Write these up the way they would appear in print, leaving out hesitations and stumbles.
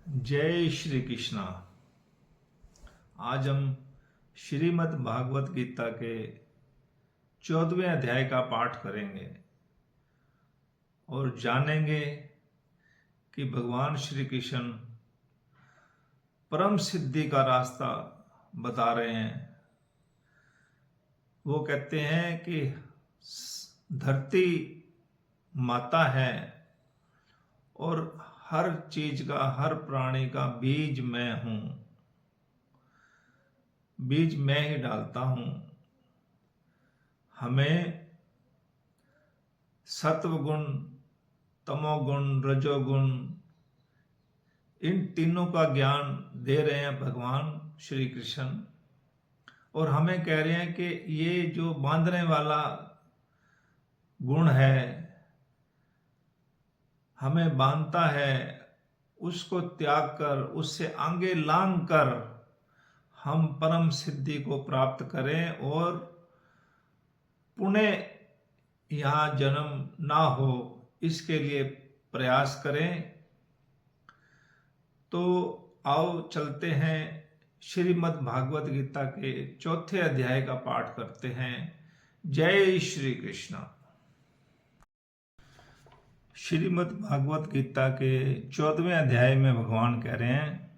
जय श्री कृष्णा। आज हम श्रीमद् भागवत गीता के 14वें अध्याय का पाठ करेंगे और जानेंगे कि भगवान श्री कृष्ण परम सिद्धि का रास्ता बता रहे हैं। वो कहते हैं कि धरती माता है और हर चीज का, हर प्राणी का बीज मैं हूं, बीज मैं ही डालता हूं। हमें सत्वगुण, तमोगुण, रजोगुण, इन तीनों का ज्ञान दे रहे हैं भगवान श्री कृष्ण और हमें कह रहे हैं कि ये जो बांधने वाला गुण है, हमें बांधता है, उसको त्याग कर, उससे आगे लांग कर हम परम सिद्धि को प्राप्त करें और पुनः यहाँ जन्म ना हो, इसके लिए प्रयास करें। तो आओ चलते हैं, श्रीमद् भागवत गीता के 4थे अध्याय का पाठ करते हैं। जय श्री कृष्ण। श्रीमद् भागवत गीता के 14वें अध्याय में भगवान कह रहे हैं,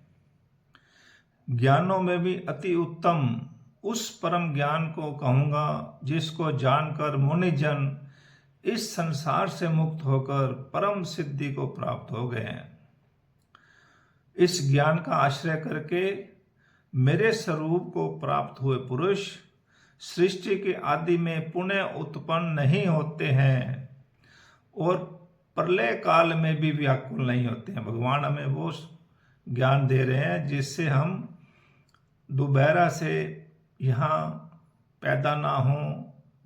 ज्ञानों में भी अति उत्तम उस परम ज्ञान को कहूंगा जिसको जानकर मुनिजन इस संसार से मुक्त होकर परम सिद्धि को प्राप्त हो गए हैं। इस ज्ञान का आश्रय करके मेरे स्वरूप को प्राप्त हुए पुरुष सृष्टि के आदि में पुनः उत्पन्न नहीं होते हैं और प्रलय काल में भी व्याकुल नहीं होते हैं। भगवान हमें वो ज्ञान दे रहे हैं जिससे हम दोबारा से यहाँ पैदा ना हो,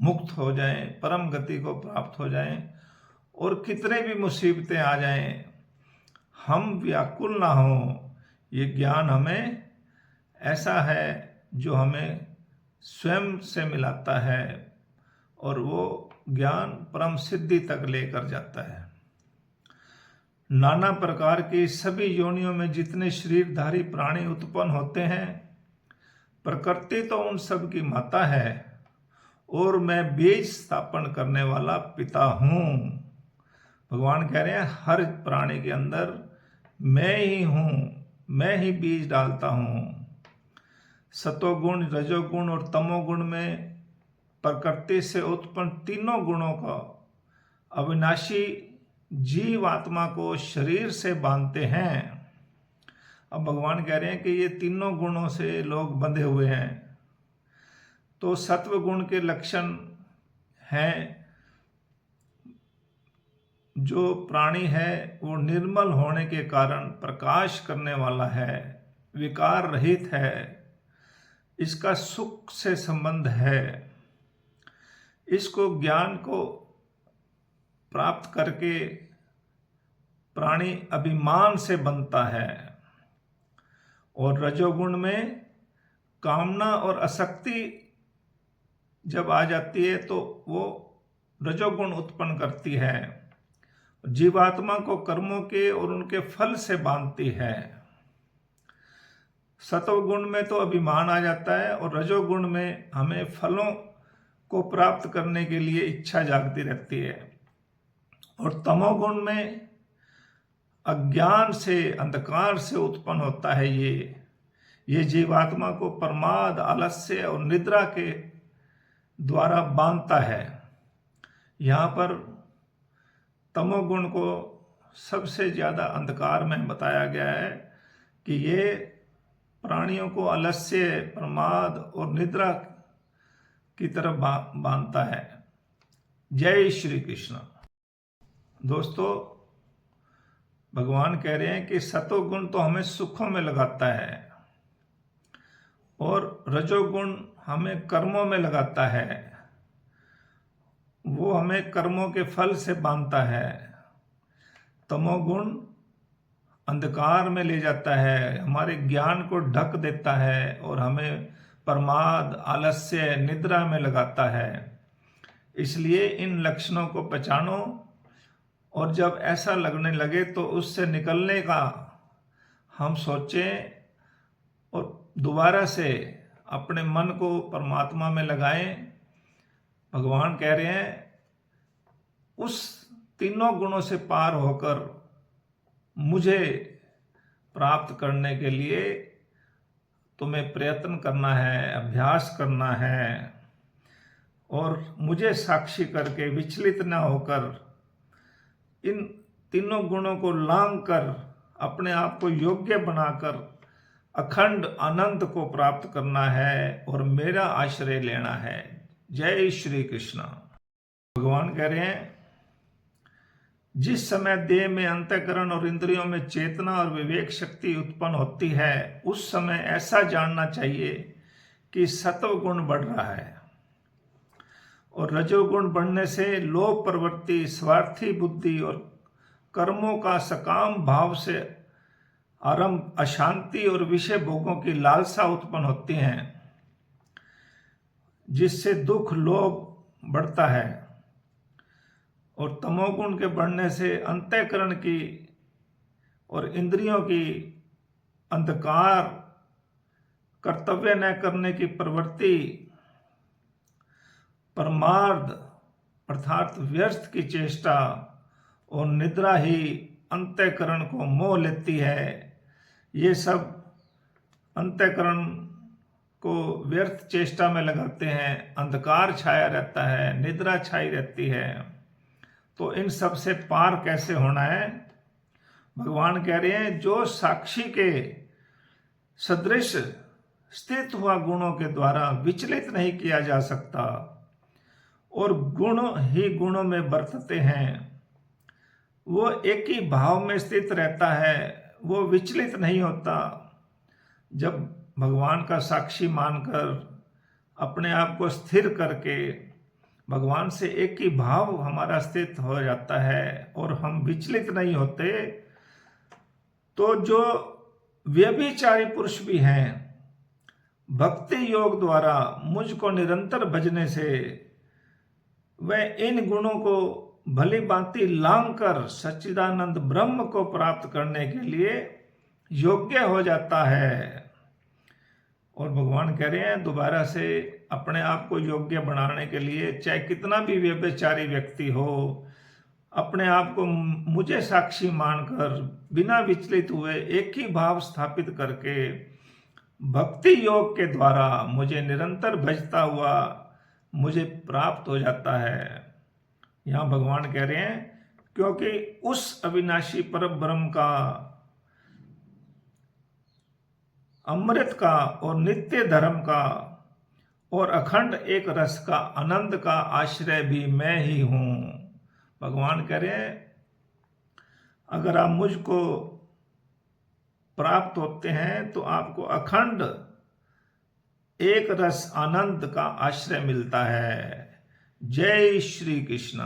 मुक्त हो जाएं, परम गति को प्राप्त हो जाएं और कितने भी मुसीबतें आ जाएं हम व्याकुल ना हो। ये ज्ञान हमें ऐसा है जो हमें स्वयं से मिलाता है और वो ज्ञान परम सिद्धि तक लेकर जाता है। नाना प्रकार की सभी योनियों में जितने शरीरधारी प्राणी उत्पन्न होते हैं, प्रकृति तो उन सब की माता है और मैं बीज स्थापन करने वाला पिता हूं। भगवान कह रहे हैं हर प्राणी के अंदर मैं ही हूं, मैं ही बीज डालता हूं। सतोगुण, रजोगुण और तमोगुण में प्रकृति से उत्पन्न तीनों गुणों का अविनाशी जीव आत्मा को शरीर से बांधते हैं। अब भगवान कह रहे हैं कि ये तीनों गुणों से लोग बंधे हुए हैं। तो सत्व गुण के लक्षण हैं, जो प्राणी है वो निर्मल होने के कारण प्रकाश करने वाला है, विकार रहित है, इसका सुख से संबंध है, इसको ज्ञान को प्राप्त करके प्राणी अभिमान से बनता है। और रजोगुण में कामना और आसक्ति जब आ जाती है तो वो रजोगुण उत्पन्न करती है, जीवात्मा को कर्मों के और उनके फल से बांधती है। सतोगुण में तो अभिमान आ जाता है और रजोगुण में हमें फलों को प्राप्त करने के लिए इच्छा जागती रहती है। और तमोगुण में अज्ञान से, अंधकार से उत्पन्न होता है। ये जीवात्मा को प्रमाद, आलस्य और निद्रा के द्वारा बांधता है। यहाँ पर तमोगुण को सबसे ज्यादा अंधकार में बताया गया है कि ये प्राणियों को आलस्य, प्रमाद और निद्रा की तरफ बांधता है। जय श्री कृष्ण। दोस्तों, भगवान कह रहे हैं कि सतोगुण तो हमें सुखों में लगाता है और रजोगुण हमें कर्मों में लगाता है, वो हमें कर्मों के फल से बांधता है। तमोगुण अंधकार में ले जाता है, हमारे ज्ञान को ढक देता है और हमें प्रमाद, आलस्य, निद्रा में लगाता है। इसलिए इन लक्षणों को पहचानो और जब ऐसा लगने लगे तो उससे निकलने का हम सोचें और दोबारा से अपने मन को परमात्मा में लगाएं। भगवान कह रहे हैं उस तीनों गुणों से पार होकर मुझे प्राप्त करने के लिए तुम्हें प्रयत्न करना है, अभ्यास करना है और मुझे साक्षी करके विचलित न होकर इन तीनों गुणों को लांघ कर अपने आप को योग्य बनाकर अखंड आनंद को प्राप्त करना है और मेरा आश्रय लेना है। जय श्री कृष्ण। भगवान कह रहे हैं जिस समय देह में अंतःकरण और इंद्रियों में चेतना और विवेक शक्ति उत्पन्न होती है उस समय ऐसा जानना चाहिए कि सत्व गुण बढ़ रहा है और रजोगुण बढ़ने से लोभ प्रवृत्ति, स्वार्थी बुद्धि और कर्मों का सकाम भाव से आरंभ अशांति और विषय भोगों की लालसा उत्पन्न होती हैं, जिससे दुख लोभ बढ़ता है और तमोगुण के बढ़ने से अंतःकरण की और इंद्रियों की अंधकार, कर्तव्य न करने की प्रवृत्ति, परमार्थ अर्थात व्यर्थ की चेष्टा और निद्रा ही अंतःकरण को मोह लेती है। ये सब अंतःकरण को व्यर्थ चेष्टा में लगाते हैं, अंधकार छाया रहता है, निद्रा छाई रहती है। तो इन सब से पार कैसे होना है? भगवान कह रहे हैं जो साक्षी के सदृश स्थित हुआ गुणों के द्वारा विचलित नहीं किया जा सकता और गुण ही गुणों में बरतते हैं, वो एक ही भाव में स्थित रहता है, वो विचलित नहीं होता। जब भगवान का साक्षी मानकर अपने आप को स्थिर करके भगवान से एक ही भाव हमारा स्थित हो जाता है और हम विचलित नहीं होते, तो जो व्यभिचारी पुरुष भी हैं भक्ति योग द्वारा मुझको निरंतर भजने से वह इन गुणों को भली भांति लांघ कर सच्चिदानंद ब्रह्म को प्राप्त करने के लिए योग्य हो जाता है। और भगवान कह रहे हैं दोबारा से अपने आप को योग्य बनाने के लिए चाहे कितना भी व्यभिचारी व्यक्ति हो, अपने आप को मुझे साक्षी मानकर बिना विचलित हुए एक ही भाव स्थापित करके भक्ति योग के द्वारा मुझे निरंतर भजता हुआ मुझे प्राप्त हो जाता है। यहाँ भगवान कह रहे हैं क्योंकि उस अविनाशी परम ब्रह्म का, अमृत का और नित्य धर्म का और अखंड एक रस का आनंद का आश्रय भी मैं ही हूं। भगवान कह रहे हैं अगर आप मुझको प्राप्त होते हैं तो आपको अखंड एक रस आनंद का आश्रय मिलता है। जय श्री कृष्ण।